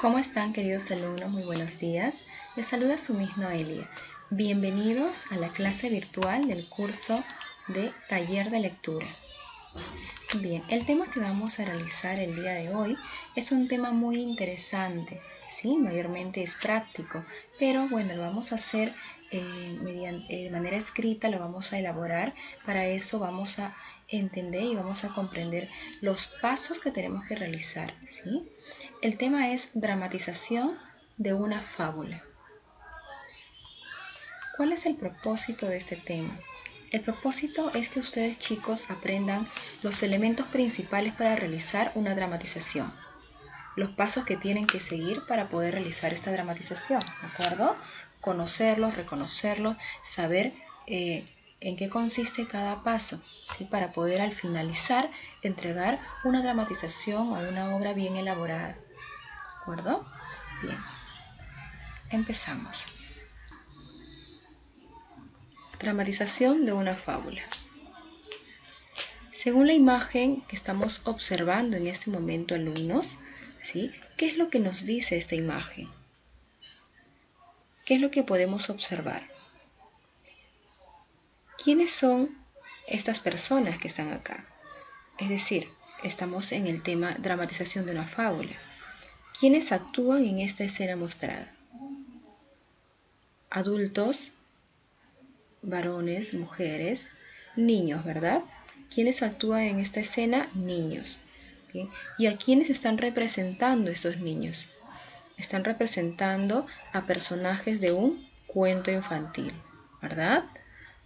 ¿Cómo están, queridos alumnos? Muy buenos días. Les saluda su Miss Noelia. Bienvenidos a la clase virtual del curso de Taller de Lectura. Bien, el tema que vamos a realizar el día de hoy es un tema muy interesante, ¿sí? Mayormente es práctico, pero bueno, lo vamos a hacer de manera escrita, lo vamos a elaborar. Para eso vamos a entender y vamos a comprender los pasos que tenemos que realizar, ¿sí? El tema es dramatización de una fábula. ¿Cuál es el propósito de este tema? El propósito es que ustedes, chicos, aprendan los elementos principales para realizar una dramatización. Los pasos que tienen que seguir para poder realizar esta dramatización, ¿de acuerdo? Conocerlos, reconocerlos, saber en qué consiste cada paso, ¿sí? Para poder al finalizar entregar una dramatización o una obra bien elaborada, ¿de acuerdo? Bien, empezamos. Dramatización de una fábula. Según la imagen que estamos observando en este momento, alumnos, ¿sí? ¿Qué es lo que nos dice esta imagen? ¿Qué es lo que podemos observar? ¿Quiénes son estas personas que están acá? Es decir, estamos en el tema dramatización de una fábula. ¿Quiénes actúan en esta escena mostrada? Adultos, varones, mujeres, niños, ¿verdad? ¿Quiénes actúan en esta escena? Niños. ¿Bien? ¿Y a quiénes están representando estos niños? Están representando a personajes de un cuento infantil, ¿verdad?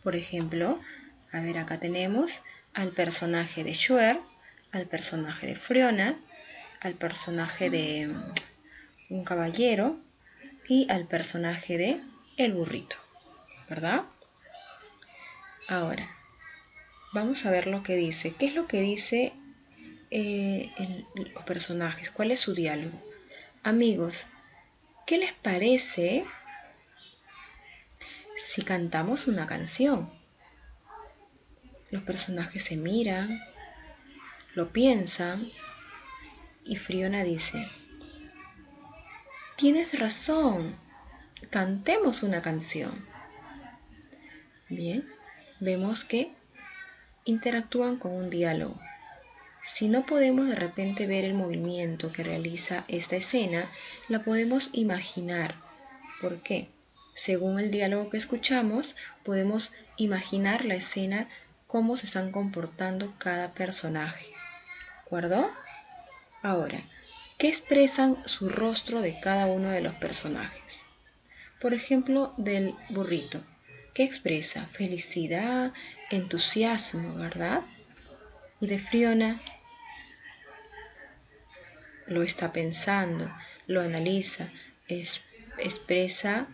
Por ejemplo, a ver, acá tenemos al personaje de Shrek, al personaje de Fiona, al personaje de un caballero y al personaje de el burrito, ¿verdad? Ahora, vamos a ver lo que dice. ¿Qué es lo que dice los personajes? ¿Cuál es su diálogo? Amigos, ¿qué les parece si cantamos una canción? Los personajes se miran, lo piensan y Fiona dice: tienes razón, cantemos una canción. Bien, vemos que interactúan con un diálogo. Si no podemos de repente ver el movimiento que realiza esta escena, la podemos imaginar. ¿Por qué? Según el diálogo que escuchamos, podemos imaginar la escena, cómo se están comportando cada personaje. ¿De acuerdo? Ahora, ¿qué expresan su rostro de cada uno de los personajes? Por ejemplo, del burrito. ¿Qué expresa? Felicidad, entusiasmo, ¿verdad? Y de Fiona, lo está pensando, lo analiza, expresa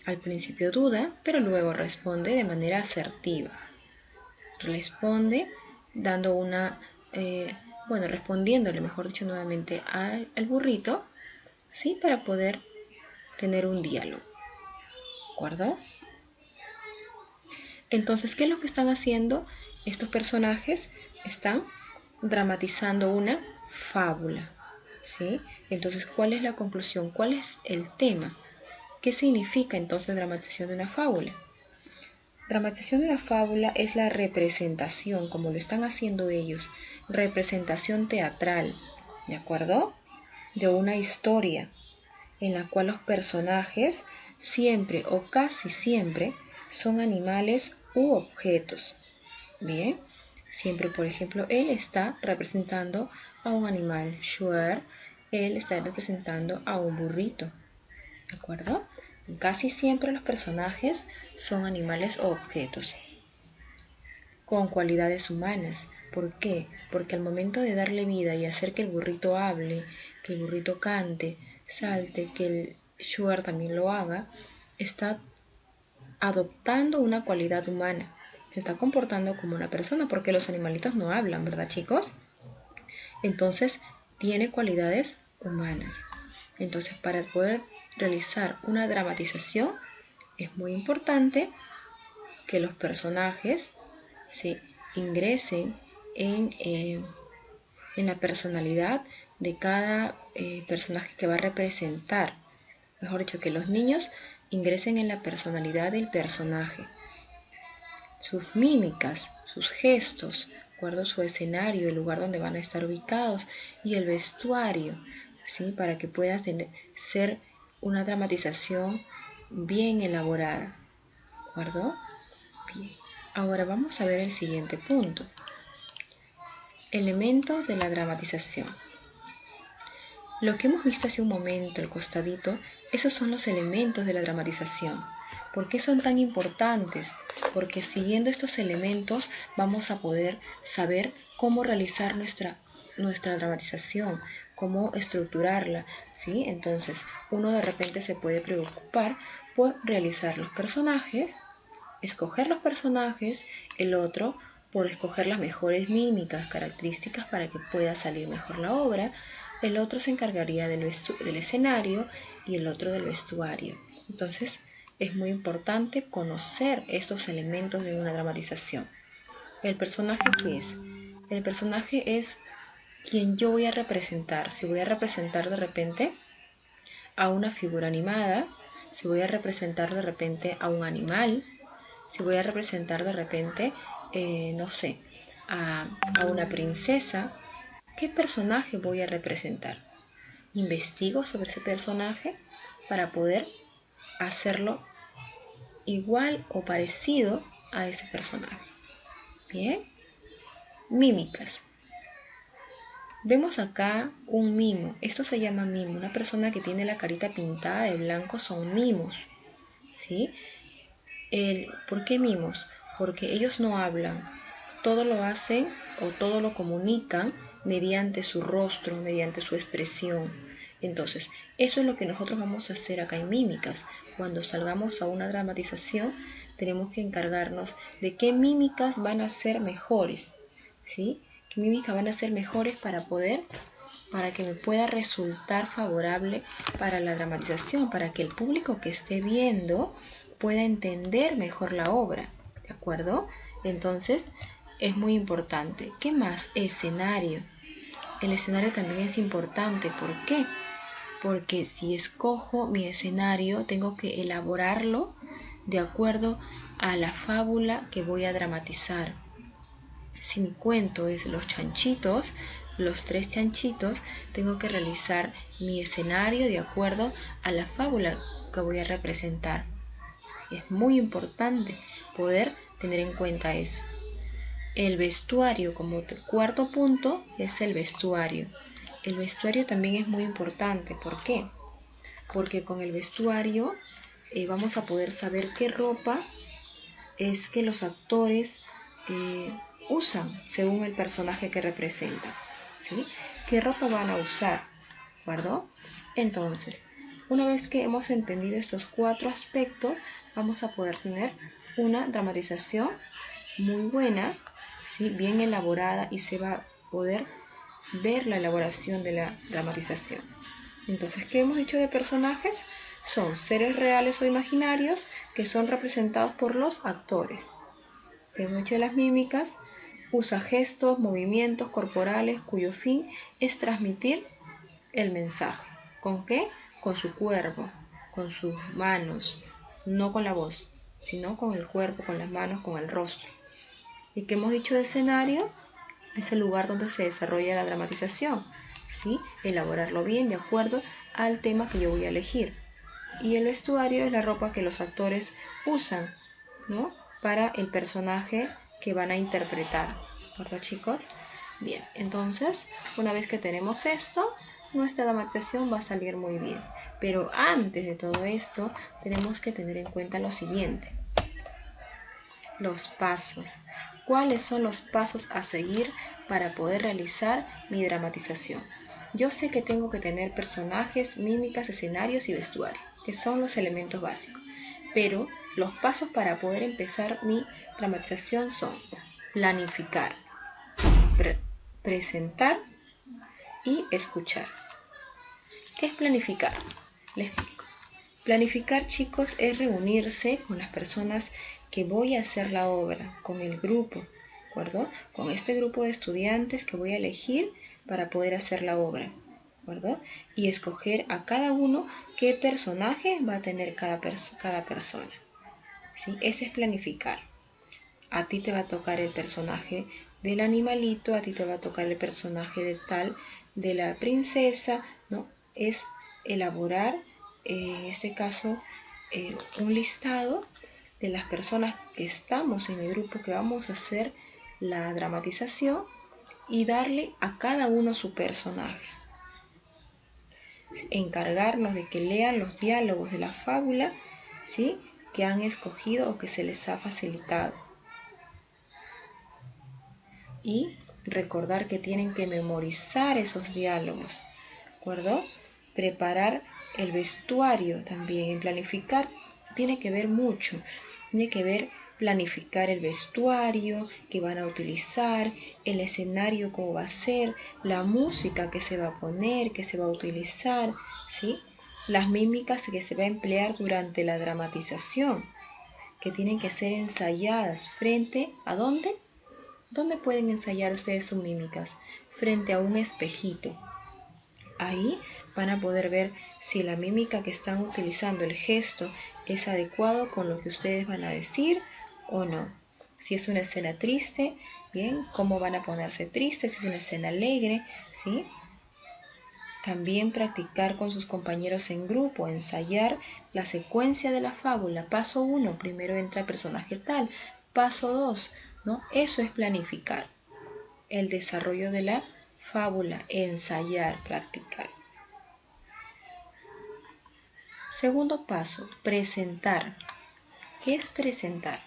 al principio duda, pero luego responde de manera asertiva. Responde dando respondiéndole, mejor dicho, nuevamente al burrito, ¿sí? Para poder tener un diálogo, ¿de acuerdo? Entonces, ¿qué es lo que están haciendo estos personajes? Están dramatizando una fábula, ¿sí? Entonces, ¿cuál es la conclusión? ¿Cuál es el tema? ¿Qué significa entonces dramatización de una fábula? Dramatización de una fábula es la representación, como lo están haciendo ellos, representación teatral, ¿de acuerdo? De una historia en la cual los personajes siempre o casi siempre son animales u objetos. Bien, siempre, por ejemplo, él está representando a un animal. Shrek, él está representando a un burrito. ¿De acuerdo? Casi siempre los personajes son animales o objetos con cualidades humanas. ¿Por qué? Porque al momento de darle vida y hacer que el burrito hable, que el burrito cante, salte, que el Shrek también lo haga, está adoptando una cualidad humana. Se está comportando como una persona, porque los animalitos no hablan, ¿verdad, chicos? Entonces, tiene cualidades humanas. Entonces, para poder realizar una dramatización, es muy importante que los personajes ingresen en en la personalidad de cada personaje que va a representar. Mejor dicho, que los niños ingresen en la personalidad del personaje. Sus mímicas, sus gestos, su escenario, el lugar donde van a estar ubicados y el vestuario, ¿sí? Para que pueda ser una dramatización bien elaborada. ¿De acuerdo? Bien. Ahora vamos a ver el siguiente punto. Elementos de la dramatización. Lo que hemos visto hace un momento, el costadito, esos son los elementos de la dramatización. ¿Por qué son tan importantes? Porque siguiendo estos elementos vamos a poder saber cómo realizar nuestra dramatización, cómo estructurarla, ¿sí? Entonces, uno de repente se puede preocupar por realizar los personajes, escoger los personajes, el otro por escoger las mejores mímicas, características para que pueda salir mejor la obra, el otro se encargaría del escenario y el otro del vestuario. Entonces, es muy importante conocer estos elementos de una dramatización. ¿El personaje qué es? El personaje es quien yo voy a representar. Si voy a representar de repente a una figura animada, si voy a representar de repente a un animal, si voy a representar de repente, no sé, a una princesa, ¿qué personaje voy a representar? Investigo sobre ese personaje para poder hacerlo igual o parecido a ese personaje. Bien, mímicas. Vemos acá un mimo. Esto se llama mimo. Una persona que tiene la carita pintada de blanco son mimos, ¿sí? ¿Por qué mimos? Porque ellos no hablan. Todo lo hacen o todo lo comunican mediante su rostro, mediante su expresión. Entonces, eso es lo que nosotros vamos a hacer acá en mímicas. Cuando salgamos a una dramatización, tenemos que encargarnos de qué mímicas van a ser mejores, ¿sí? ¿Qué mímicas van a ser mejores para que me pueda resultar favorable para la dramatización, para que el público que esté viendo pueda entender mejor la obra, ¿de acuerdo? Entonces, es muy importante. ¿Qué más? Escenario. El escenario también es importante. ¿Por qué? Porque si escojo mi escenario, tengo que elaborarlo de acuerdo a la fábula que voy a dramatizar. Si mi cuento es Los Chanchitos, los 3 chanchitos, tengo que realizar mi escenario de acuerdo a la fábula que voy a representar. Es muy importante poder tener en cuenta eso. El vestuario, como cuarto punto, es el vestuario. El vestuario también es muy importante. ¿Por qué? Porque con el vestuario vamos a poder saber qué ropa es que los actores usan según el personaje que representan, ¿sí? ¿Qué ropa van a usar? ¿De acuerdo? Entonces, una vez que hemos entendido estos 4 aspectos, vamos a poder tener una dramatización muy buena, ¿sí? Bien elaborada, y se va a poder ver la elaboración de la dramatización. Entonces, ¿qué hemos dicho de personajes? Son seres reales o imaginarios que son representados por los actores. ¿Qué hemos dicho de las mímicas? Usa gestos, movimientos corporales cuyo fin es transmitir el mensaje. ¿Con qué? Con su cuerpo, con sus manos, no con la voz, sino con el cuerpo, con las manos, con el rostro. ¿Y qué hemos dicho de escenario? Es el lugar donde se desarrolla la dramatización, ¿sí? Elaborarlo bien de acuerdo al tema que yo voy a elegir. Y el vestuario es la ropa que los actores usan, ¿no? Para el personaje que van a interpretar, ¿verdad, chicos? Bien, entonces, una vez que tenemos esto, nuestra dramatización va a salir muy bien. Pero antes de todo esto, tenemos que tener en cuenta lo siguiente. Los pasos. ¿Cuáles son los pasos a seguir para poder realizar mi dramatización? Yo sé que tengo que tener personajes, mímicas, escenarios y vestuario, que son los elementos básicos. Pero los pasos para poder empezar mi dramatización son planificar, presentar y escuchar. ¿Qué es planificar? Les explico. Planificar, chicos, es reunirse con las personas que voy a hacer la obra, con el grupo, ¿de acuerdo? Con este grupo de estudiantes que voy a elegir para poder hacer la obra, ¿verdad? Y escoger a cada uno qué personaje va a tener cada persona, ¿sí? Ese es planificar. A ti te va a tocar el personaje del animalito, a ti te va a tocar el personaje de tal, de la princesa, ¿no? Es elaborar, en este caso, un listado de las personas que estamos en el grupo que vamos a hacer la dramatización y darle a cada uno su personaje. Encargarnos de que lean los diálogos de la fábula, ¿sí?, que han escogido o que se les ha facilitado. Y recordar que tienen que memorizar esos diálogos, ¿de acuerdo? Preparar el vestuario también. En planificar tiene que ver mucho. Tiene que ver planificar el vestuario que van a utilizar, el escenario cómo va a ser, la música que se va a poner, que se va a utilizar, ¿sí? Las mímicas que se va a emplear durante la dramatización, que tienen que ser ensayadas frente ¿a dónde? ¿Dónde pueden ensayar ustedes sus mímicas? Frente a un espejito. Ahí van a poder ver si la mímica que están utilizando, el gesto, es adecuado con lo que ustedes van a decir o no. Si es una escena triste, bien, cómo van a ponerse tristes, si es una escena alegre, ¿sí? También practicar con sus compañeros en grupo, ensayar la secuencia de la fábula. Paso 1, primero entra el personaje tal. Paso 2, ¿no? Eso es planificar. El desarrollo de la fábula, ensayar, practicar. Segundo paso, presentar. ¿Qué es presentar?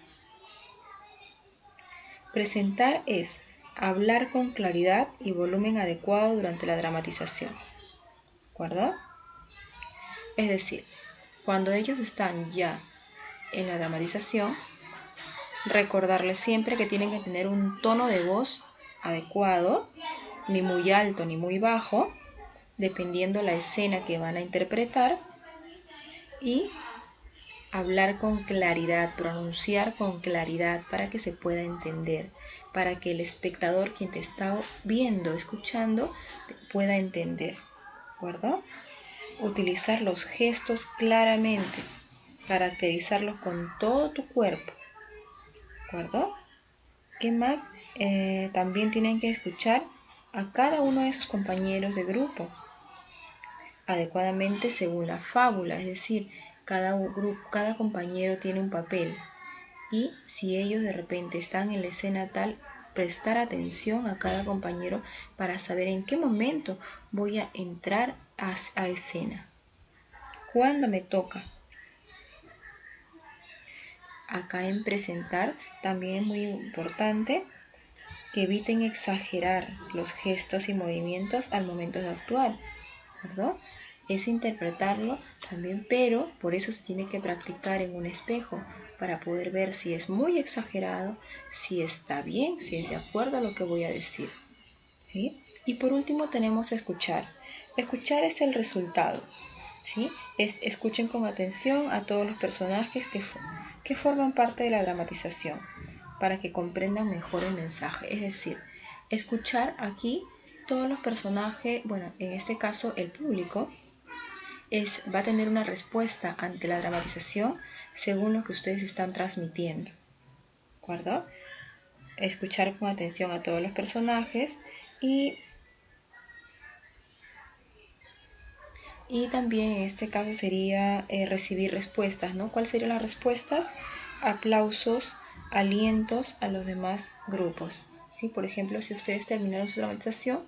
Presentar es hablar con claridad y volumen adecuado durante la dramatización. ¿De acuerdo? Es decir, cuando ellos están ya en la dramatización, recordarles siempre que tienen que tener un tono de voz adecuado, ni muy alto ni muy bajo, dependiendo la escena que van a interpretar, y hablar con claridad, pronunciar con claridad para que se pueda entender, para que el espectador, quien te está viendo, escuchando, pueda entender, ¿de acuerdo? Utilizar los gestos claramente, caracterizarlos con todo tu cuerpo, ¿de acuerdo? ¿Qué más? También tienen que escuchar a cada uno de sus compañeros de grupo adecuadamente según la fábula, es decir, cada compañero tiene un papel y si ellos de repente están en la escena tal, prestar atención a cada compañero para saber en qué momento voy a entrar a escena, cuándo me toca. Acá en presentar también es muy importante que eviten exagerar los gestos y movimientos al momento de actuar, ¿verdad? Es interpretarlo también, pero por eso se tiene que practicar en un espejo para poder ver si es muy exagerado, si está bien, si es de acuerdo a lo que voy a decir, ¿sí? Y por último tenemos escuchar. Escuchar es el resultado, ¿sí? Escuchen con atención a todos los personajes que forman parte de la dramatización para que comprendan mejor el mensaje. Es decir, escuchar aquí todos los personajes, bueno, en este caso el público, va a tener una respuesta ante la dramatización según lo que ustedes están transmitiendo, ¿de acuerdo? Escuchar con atención a todos los personajes y también en este caso sería recibir respuestas, ¿no? ¿Cuáles serían las respuestas? Aplausos, alientos a los demás grupos, ¿sí? Por ejemplo, si ustedes terminaron su dramatización,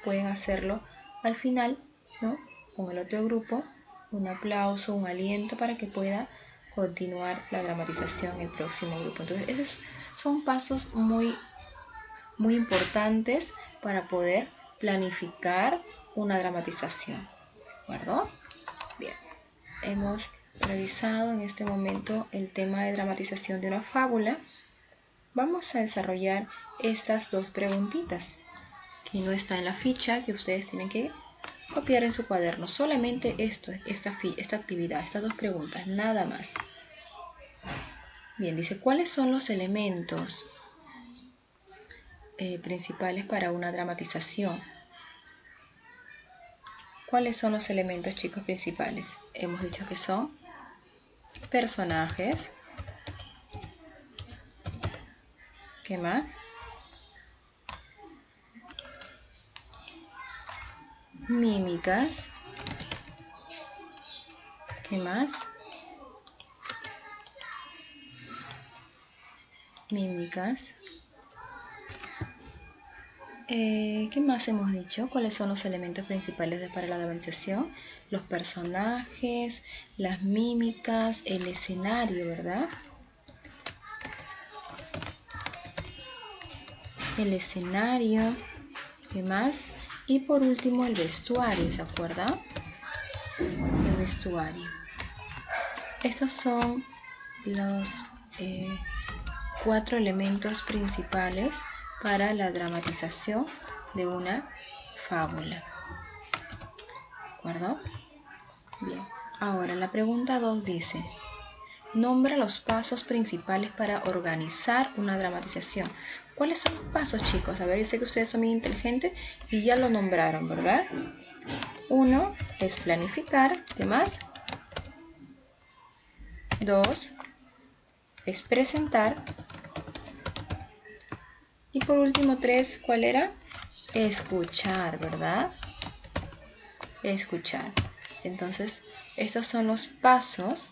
pueden hacerlo al final, ¿no? Con el otro grupo, un aplauso, un aliento para que pueda continuar la dramatización en el próximo grupo. Entonces, esos son pasos muy, muy importantes para poder planificar una dramatización. ¿De acuerdo? Bien, hemos revisado en este momento el tema de dramatización de una fábula. Vamos a desarrollar estas dos preguntitas que no está en la ficha, que ustedes tienen que copiar en su cuaderno. Solamente esta actividad, estas dos preguntas, nada más. Bien, dice, ¿cuáles son los elementos principales para una dramatización? ¿Cuáles son los elementos, chicos, principales? Hemos dicho que son personajes. ¿Qué más? Mímicas. ¿Qué más? Mímicas. ¿Qué más hemos dicho? ¿Cuáles son los elementos principales para la dramatización? Los personajes, las mímicas, el escenario, ¿verdad? El escenario, ¿qué más? Y por último el vestuario, ¿se acuerdan? El vestuario. Estos son los 4 elementos principales para la dramatización de una fábula. ¿De acuerdo? Bien. Ahora la pregunta 2 dice: nombra los pasos principales para organizar una dramatización. ¿Cuáles son los pasos, chicos? A ver, yo sé que ustedes son muy inteligentes y ya lo nombraron, ¿verdad? 1 es planificar. ¿Qué más? 2 es presentar. Y por último 3, ¿cuál era? Escuchar, ¿verdad? Escuchar. Entonces, estos son los pasos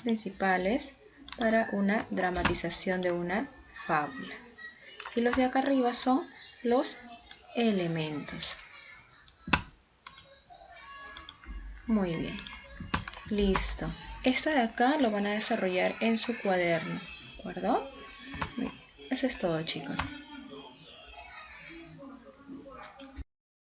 principales para una dramatización de una fábula. Y los de acá arriba son los elementos. Muy bien. Listo. Esto de acá lo van a desarrollar en su cuaderno, ¿de acuerdo? Bien. Eso es todo, chicos.